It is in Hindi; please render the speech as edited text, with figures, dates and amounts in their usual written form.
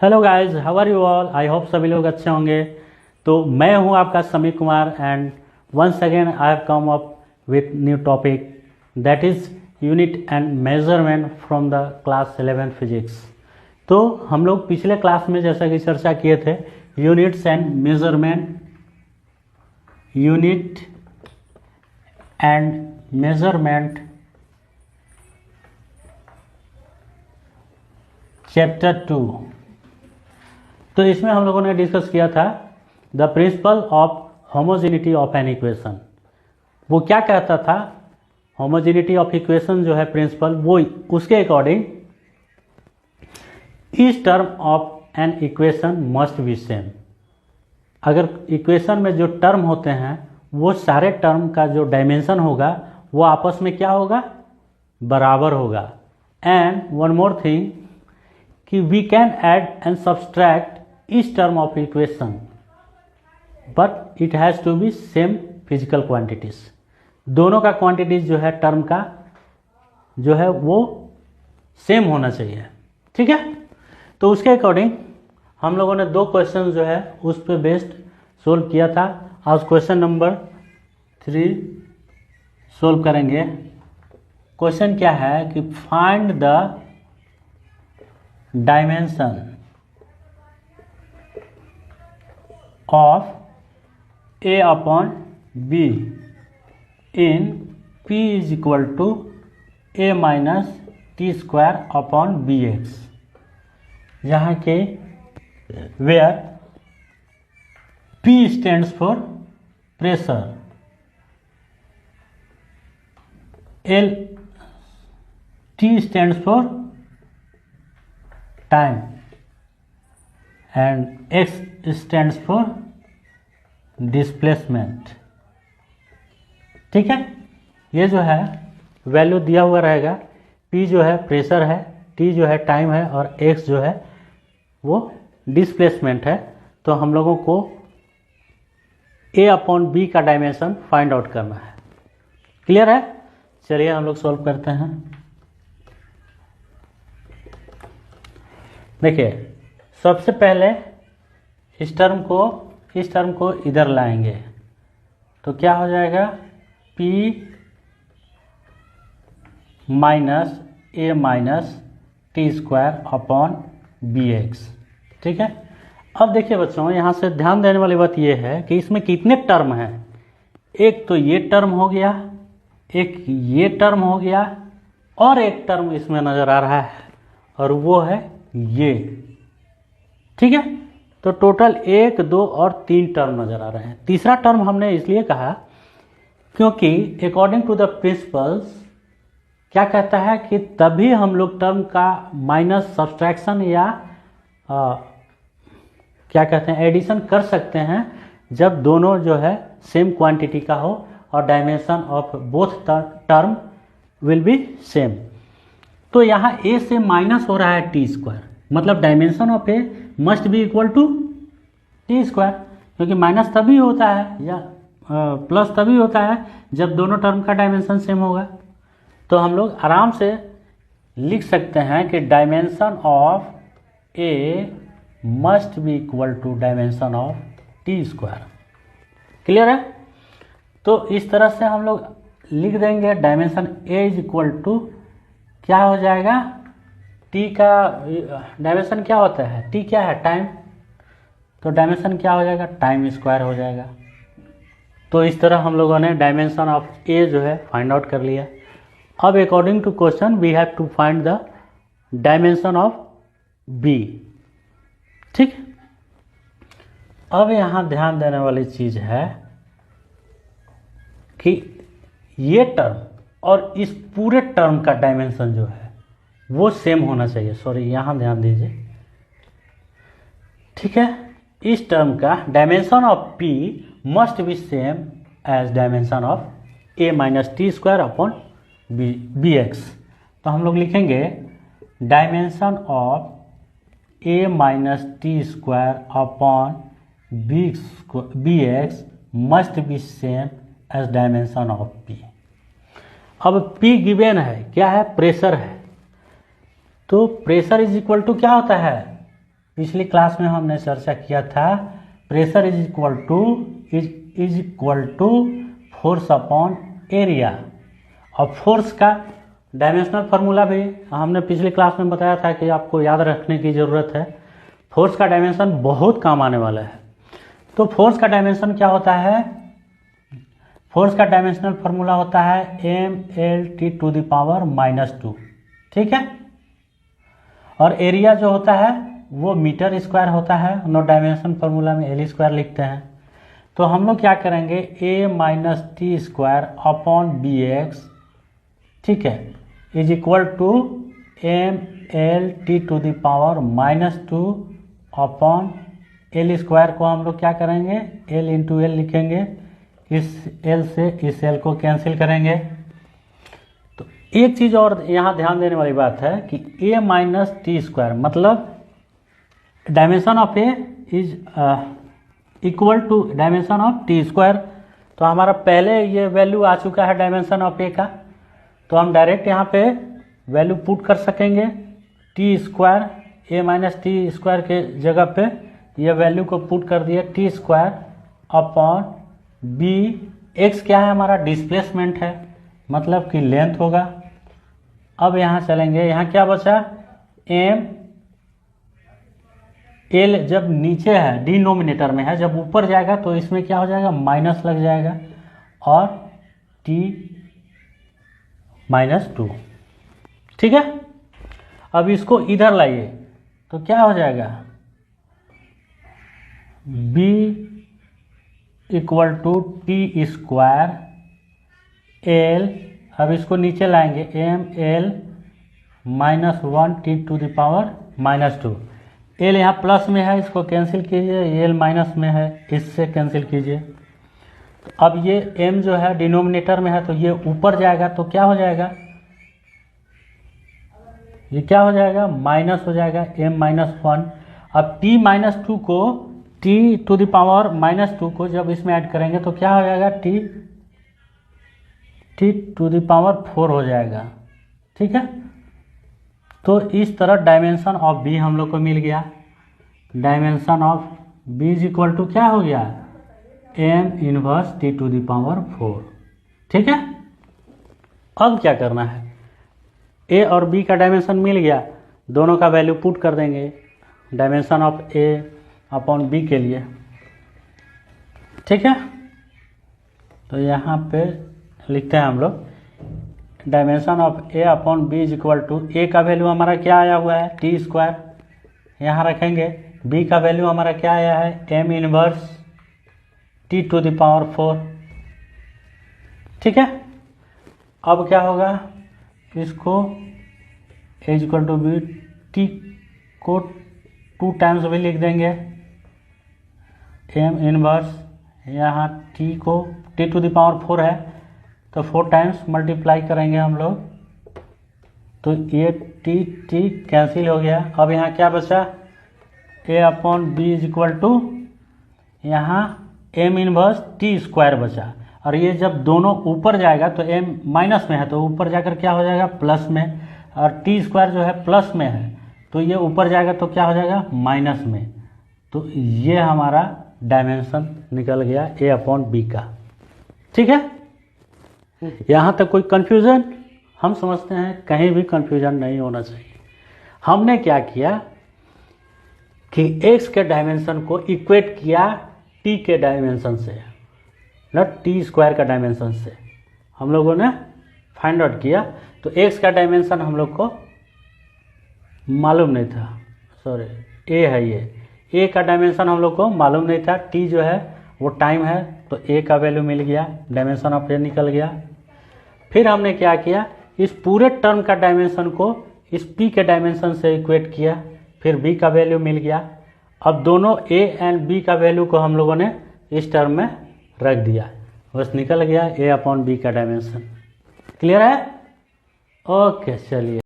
Hello guys, how are you all. I hope सभी लोग अच्छे होंगे। तो मैं हूं आपका Sameer Kumar and once again I have come up with new topic that is unit and measurement from the class 11 physics. तो हम लोग पिछले क्लास में जैसा कि चर्चा किए थे units and measurement, unit and measurement chapter 2। तो इसमें हम लोगों ने डिस्कस किया था the principle of homogeneity of an equation. वो क्या कहता था, होमोजेनिटी ऑफ इक्वेशन जो है प्रिंसिपल, वो उसके according each term of an equation must be same. अगर इक्वेशन में जो टर्म होते हैं वो सारे टर्म का जो डायमेंशन होगा वो आपस में क्या होगा, बराबर होगा। एंड वन मोर थिंग कि we can add and subtract each term of equation but it has to be same physical quantities. दोनों का क्वांटिटीज जो है टर्म का जो है वो सेम होना चाहिए, ठीक है। तो उसके अकॉर्डिंग हम लोगों ने दो क्वेश्चन जो है उस पर बेस्ड सोल्व किया था। आज क्वेश्चन नंबर 3 सोल्व करेंगे। क्वेश्चन क्या है कि find the dimension of a upon b in p is equal to a minus t square upon bx, जहाँ के where p stands for pressure, l t stands for time and x stands for displacement, ठीक है। ये जो है वैल्यू दिया हुआ रहेगा। P जो है प्रेशर है, T जो है टाइम है और X जो है वो डिस्प्लेसमेंट है। तो हम लोगों को A अपॉन B का डायमेंशन फाइंड आउट करना है। क्लियर है? चलिए हम लोग सॉल्व करते हैं। देखिए, सबसे पहले इस टर्म को इधर लाएंगे तो क्या हो जाएगा, P minus A minus T square upon B X, ठीक है। अब देखिए बच्चों, यहाँ से ध्यान देने वाली बात यह है कि इसमें कितने टर्म हैं। एक तो ये टर्म हो गया, एक ये टर्म हो गया और एक टर्म इसमें नज़र आ रहा है और वो है ये, ठीक है। तो टोटल 1, 2 और 3 टर्म नज़र आ रहे हैं। तीसरा टर्म हमने इसलिए कहा क्योंकि अकॉर्डिंग टू द प्रिंसिपल्स क्या कहता है कि तभी हम लोग टर्म का माइनस सब्सट्रैक्शन या क्या कहते हैं एडिशन कर सकते हैं जब दोनों जो है सेम क्वांटिटी का हो और dimension of both term will be same. तो यहाँ a से माइनस हो रहा है टी स्क्वायर, मतलब dimension of a must be equal to T square, क्योंकि माइनस तभी होता है या प्लस तभी होता है जब दोनों टर्म का डायमेंशन सेम होगा। तो हम लोग आराम से लिख सकते हैं कि dimension of A must be equal to dimension of T square. Clear है? तो इस तरह से हम लोग लिख देंगे dimension A is equal to क्या हो जाएगा, टी का डायमेंशन क्या होता है, टी क्या है, टाइम। तो डायमेंशन क्या हो जाएगा, टाइम स्क्वायर हो जाएगा। तो इस तरह हम लोगों ने डायमेंशन ऑफ ए जो है फाइंड आउट कर लिया। अब according to question we have to find the dimension of B, ठीक। अब यहाँ ध्यान देने वाली चीज है कि ये टर्म और इस पूरे टर्म का डायमेंशन जो है वो सेम होना चाहिए। सॉरी, यहाँ ध्यान दीजिए, ठीक है। इस टर्म का dimension of P must be same as dimension of A minus T square upon B X. तो हम लोग लिखेंगे dimension of A minus T square upon B X must be same as dimension of P। अब P गिवन है, क्या है, प्रेशर है। तो प्रेशर इज इक्वल टू क्या होता है, पिछली क्लास में हमने चर्चा किया था pressure is equal to force upon area. और फोर्स का डायमेंशनल फार्मूला भी हमने पिछली क्लास में बताया था कि आपको याद रखने की ज़रूरत है। फोर्स का डायमेंशन बहुत काम आने वाला है। तो फोर्स का डायमेंशन क्या होता है? फोर्स का डायमेंशनल फार्मूला होता है mLT⁻²। ठीक है। और एरिया जो होता है वो मीटर स्क्वायर होता है। हम लोग डायमेंशन फार्मूला में L² लिखते हैं। तो हम लोग क्या करेंगे, a-t² ठीक है इज इक्वल टू mLT⁻²/L² को हम लोग क्या करेंगे, L इंटू L लिखेंगे। इस L से इस L को कैंसिल करेंगे। तो एक चीज़ और यहाँ ध्यान देने वाली बात है कि a-t² मतलब dimension of A is equal to dimension of t²। तो हमारा पहले ये वैल्यू आ चुका है डायमेंशन ऑफ ए का, तो हम डायरेक्ट यहाँ पे वैल्यू पुट कर सकेंगे। t², a-t² के जगह पे ये वैल्यू को पुट कर दिए t²/b। x क्या है हमारा, डिस्प्लेसमेंट है, मतलब कि लेंथ होगा। अब यहाँ चलेंगे, यहाँ क्या बचा, m l जब नीचे है डिनोमिनेटर में है, जब ऊपर जाएगा तो इसमें क्या हो जाएगा, माइनस लग जाएगा और t-2। ठीक है। अब इसको इधर लाइए तो क्या हो जाएगा, b equal to t² l। अब इसको नीचे लाएंगे ml-1t⁻²। l यहाँ प्लस में है, इसको कैंसिल कीजिए, l माइनस में है, इससे कैंसिल कीजिए। तो अब ये m जो है डिनोमिनेटर में है तो ये ऊपर जाएगा तो क्या हो जाएगा, ये क्या हो जाएगा, माइनस हो जाएगा m-1। अब t-2 को t⁻² को जब इसमें ऐड करेंगे तो क्या हो जाएगा, t⁴ हो जाएगा। ठीक है। तो इस तरह डायमेंशन ऑफ b हम लोग को मिल गया। Dimension of b is equal to क्या हो गया, m−t⁴। ठीक है। अब क्या करना है, a और b का डायमेंशन मिल गया, दोनों का वैल्यू पुट कर देंगे dimension of a upon b के लिए। ठीक है। तो यहाँ पे लिखते हैं हम लोग dimension of a upon b is equal to, a का वैल्यू हमारा क्या आया हुआ है, t², यहाँ रखेंगे। b का वैल्यू हमारा क्या आया है, m−t⁴। ठीक है। अब क्या होगा, इसको a equal to b, t को 2 टाइम्स भी लिख देंगे, m−, यहाँ t को t⁴ है तो 4 टाइम्स मल्टीप्लाई करेंगे हम लोग, तो ये t कैंसिल हो गया। अब यहाँ क्या बचा, a upon b is equal to, यहाँ m−t² बचा। और ये जब दोनों ऊपर जाएगा तो m माइनस में है तो ऊपर जाकर क्या हो जाएगा, प्लस में, और t² जो है प्लस में है तो ये ऊपर जाएगा तो क्या हो जाएगा, माइनस में। तो ये हमारा डायमेंशन निकल गया a अपॉन b का। ठीक है। यहाँ तक कोई कन्फ्यूज़न, हम समझते हैं कहीं भी कन्फ्यूज़न नहीं होना चाहिए। हमने क्या किया कि x के डायमेंशन को इक्वेट किया t के डायमेंशन से, मतलब t² का डायमेंशन से हम लोगों ने फाइंड आउट किया। तो x का डायमेंशन हम लोग को मालूम नहीं था, सॉरी a है, ये a का डायमेंशन हम लोग को मालूम नहीं था, t जो है वो टाइम है तो a का वैल्यू मिल गया, डायमेंशन ऑफ a निकल गया। फिर हमने क्या किया, इस पूरे टर्म का डायमेंशन को इस p के डायमेंशन से इक्वेट किया, फिर b का वैल्यू मिल गया। अब दोनों a एंड b का वैल्यू को हम लोगों ने इस टर्म में रख दिया, बस निकल गया a अपॉन b का डायमेंशन। क्लियर है? ओके, चलिए।